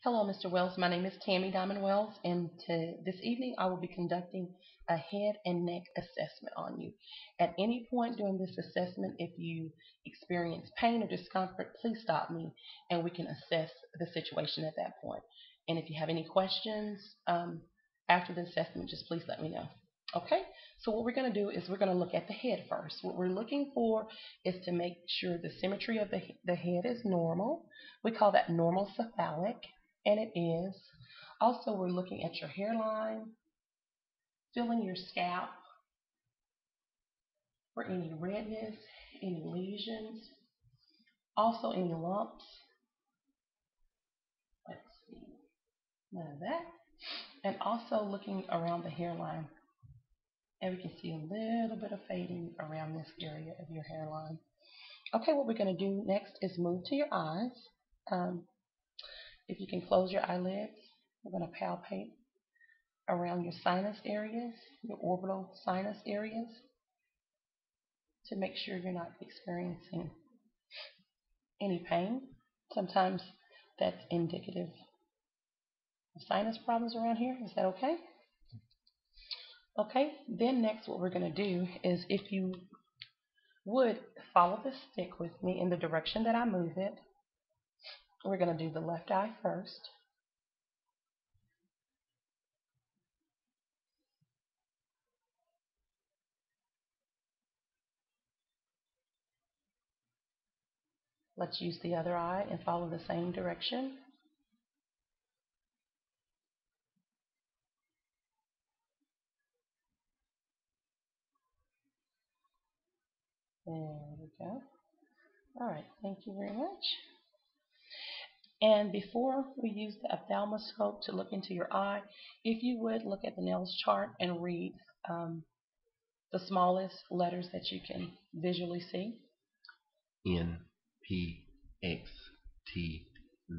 Hello, Mr. Wells. My name is Tammy Diamond Wells, and this evening I will be conducting a head and neck assessment on you. At any point during this assessment, if you experience pain or discomfort, please stop me and we can assess the situation at that point. And if you have any questions after the assessment, just please let me know. Okay, so what we're going to do is we're going to look at the head first. What we're looking for is to make sure the symmetry of the head is normal. We call that normal cephalic, and it is. Also, we're looking at your hairline, feeling your scalp for any redness, any lesions, also any lumps. Let's see, none of that. And also looking around the hairline, and we can see a little bit of fading around this area of your hairline. Okay, what we're going to do next is move to your eyes. Um, if you can close your eyelids, we're going to palpate around your sinus areas, your orbital sinus areas, to make sure you're not experiencing any pain. Sometimes that's indicative of sinus problems around here. Is that okay? Okay, then next what we're going to do is, if you would follow the stick with me in the direction that I move it, we're going to do the left eye first. Let's use the other eye and follow the same direction. There we go. All right, thank you very much. And before we use the ophthalmoscope to look into your eye, if you would look at the NELS chart and read the smallest letters that you can visually see. N P X T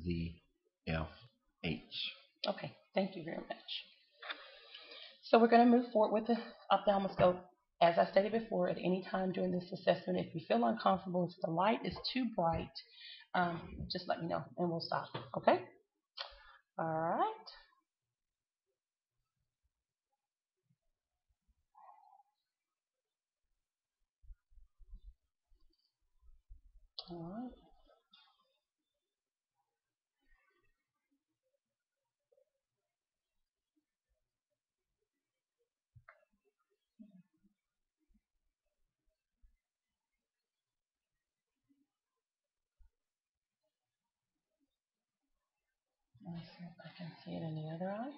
Z F H. Okay, thank you very much. So we're going to move forward with the ophthalmoscope. As I stated before, at any time during this assessment, if you feel uncomfortable, if the light is too bright, just let me know and we'll stop. Okay? All right. All right. Let's see if I can see it in the other eye.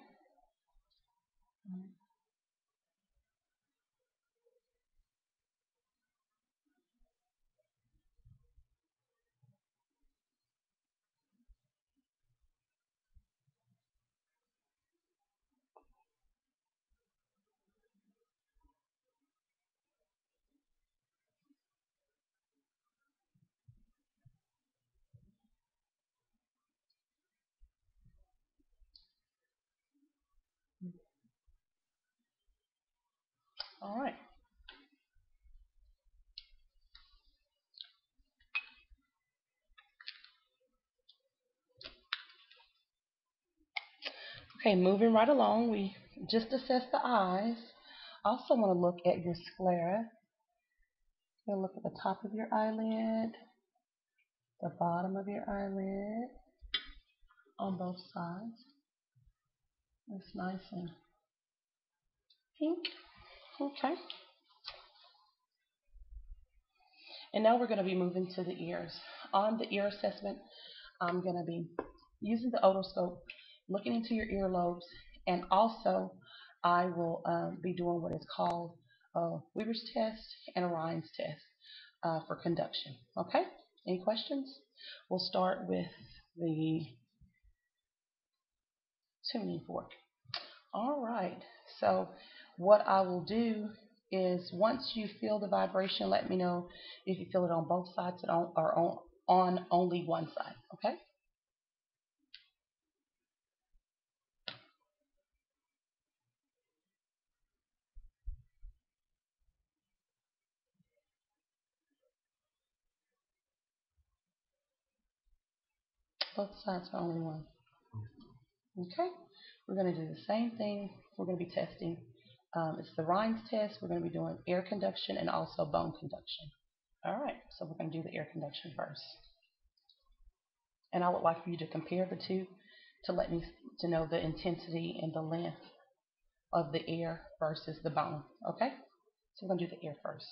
All right. Okay, moving right along, we just assessed the eyes. Also want to look at your sclera. You'll look at the top of your eyelid, the bottom of your eyelid, on both sides. It's nice and pink. Okay. And now we're going to be moving to the ears. On the ear assessment, I'm going to be using the otoscope, looking into your earlobes, and also I will be doing what is called a Weaver's test and a Ryan's test for conduction. Okay? Any questions? We'll start with the tuning fork. All right. So what I will do is, once you feel the vibration, let me know if you feel it on both sides or on only one side. Okay? Both sides or only one. Okay, we're going to do the same thing. We're going to be testing. It's the Rhines test. We're going to be doing air conduction and also bone conduction. All right, so we're going to do the air conduction first. And I would like for you to compare the two to let me to know the intensity and the length of the air versus the bone. Okay, so we're going to do the air first.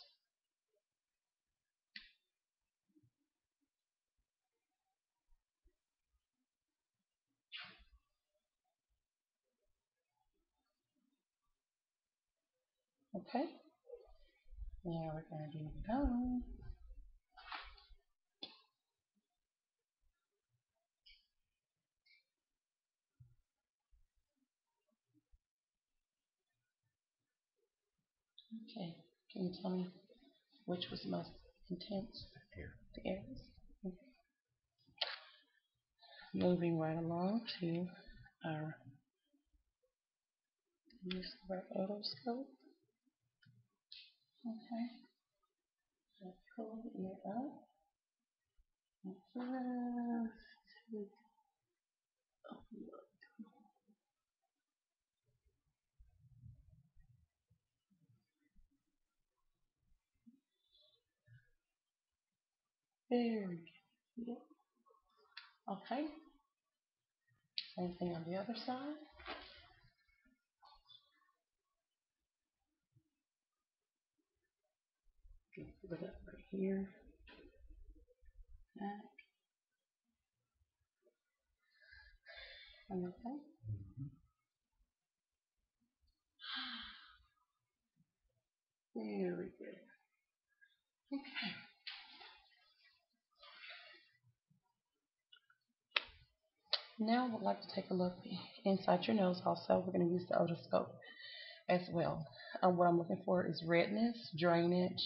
Okay, now we're going to do the bone. Okay, can you tell me which was the most intense? Air. The air. Okay. Moving right along to our use of our otoscope. Okay, let's pull the ear up. And just take a look. Very good. Okay, same thing on the other side. Pull it up right here. Back. And okay. Very good. Okay. Now I would like to take a look inside your nose also. We're going to use the otoscope as well. What I'm looking for is redness, drainage.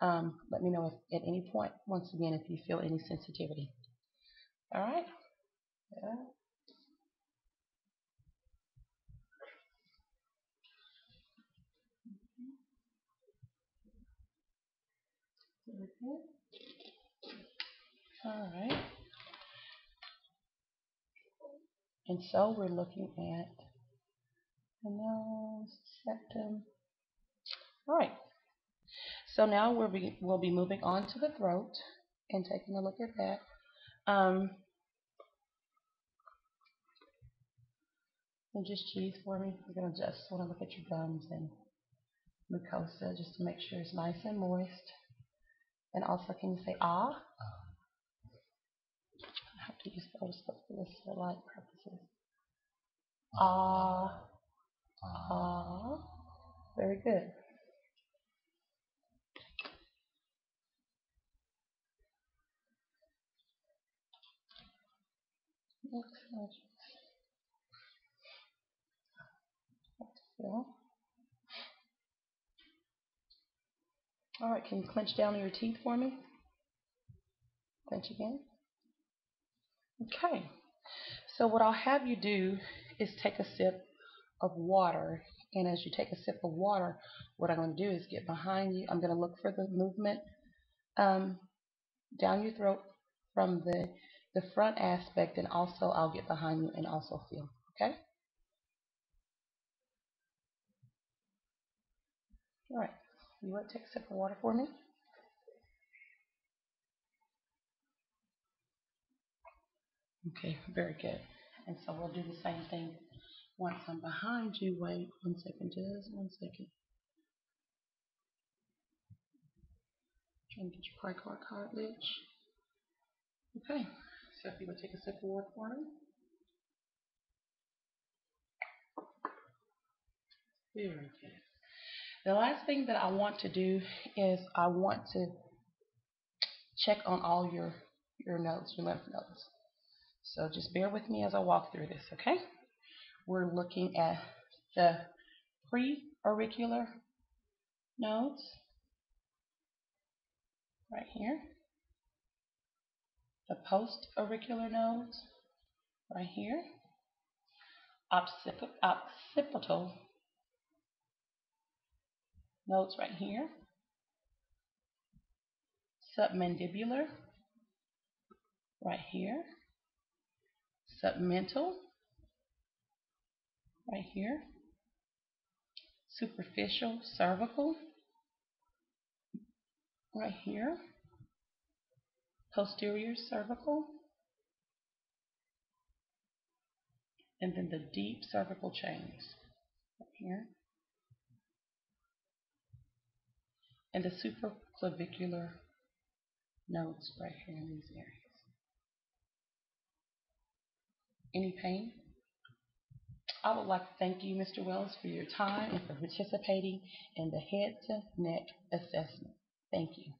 Let me know if at any point, once again, if you feel any sensitivity. All right. Yeah. Very good. All right. And so we're looking at the nose, septum. All right. So now we'll be moving on to the throat and taking a look at that. And just cheese for me. We're going to just want to look at your gums and mucosa just to make sure it's nice and moist. And also, can you say ah? I have to use the otoscope for this for light purposes. Ah, ah. Very good. Excellent. Yeah. All right, can you clench down your teeth for me? Clench again. Okay. So what I'll have you do is take a sip of water. And as you take a sip of water, what I'm going to do is get behind you. I'm going to look for the movement down your throat from the front aspect, and also I'll get behind you and also feel. Okay? All right. You want to take a sip of water for me? Okay, very good. And so we'll do the same thing once I'm behind you. Wait 1 second, just 1 second. Trying to get your tricord cartilage. Okay, so if you would take a sip of water for me. Very good. The last thing that I want to do is I want to check on all your nodes, your lymph nodes. So just bear with me as I walk through this, okay? We're looking at the pre-auricular nodes right here, the post-auricular nodes right here, occipital nodes right here, submandibular right here, submental right here, superficial cervical right here, posterior cervical, and then the deep cervical chains right here, and the supraclavicular nodes right here in these areas. Any pain? I would like to thank you, Mr. Wells, for your time and for participating in the head to neck assessment. Thank you.